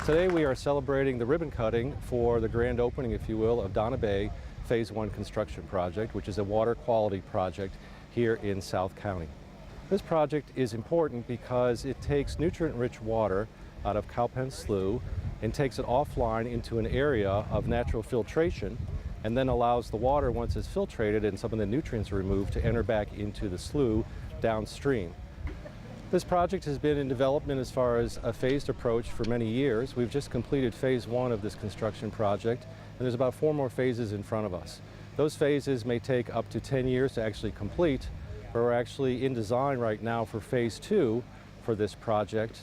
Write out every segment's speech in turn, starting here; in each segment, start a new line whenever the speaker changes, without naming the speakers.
Today we are celebrating the ribbon cutting for the grand opening, if you will, of Donna Bay Phase 1 construction project, which is a water quality project here in South County. This project is important because it takes nutrient-rich water out of Cowpen Slough and takes it offline into an area of natural filtration, and then allows the water, once it's filtrated and some of the nutrients are removed, to enter back into the slough downstream. This project has been in development as far as a phased approach for many years. We've just completed Phase 1 of this construction project, and there's about 4 more phases in front of us. Those phases may take up to 10 years to actually complete, but we're actually in design right now for Phase 2 for this project,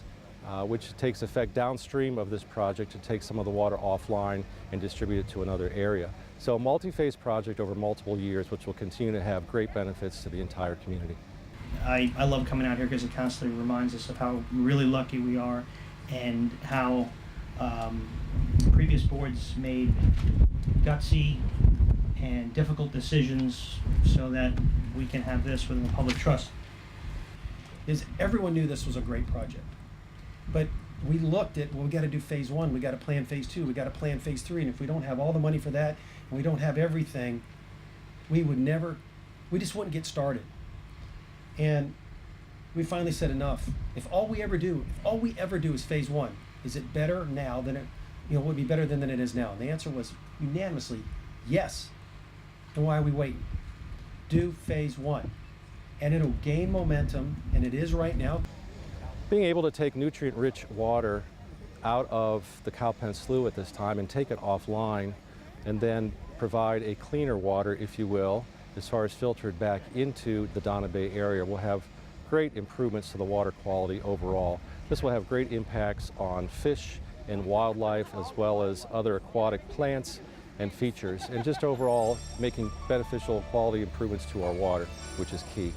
which takes effect downstream of this project to take some of the water offline and distribute it to another area. So a multi-phase project over multiple years, which will continue to have great benefits to the entire community.
I love coming out here because it constantly reminds us of how really lucky we are and how previous boards made gutsy and difficult decisions so that we can have this within the public trust.
Everyone knew this was a great project, but we looked at, well, we got to do Phase 1, we got to plan Phase 2, we got to plan Phase 3, and if we don't have all the money for that and we don't have everything, we just wouldn't get started. And we finally said enough. If all we ever do is Phase 1, is it better now than it, would be better than it is now? And the answer was unanimously yes. And why are we waiting? Do Phase 1. And it'll gain momentum, and it is right now.
Being able to take nutrient-rich water out of the Cowpen Slough at this time and take it offline and then provide a cleaner water, if you will, as far as filtered back into the Donna Bay area, will have great improvements to the water quality overall. This will have great impacts on fish and wildlife, as well as other aquatic plants and features, and just overall making beneficial quality improvements to our water, which is key.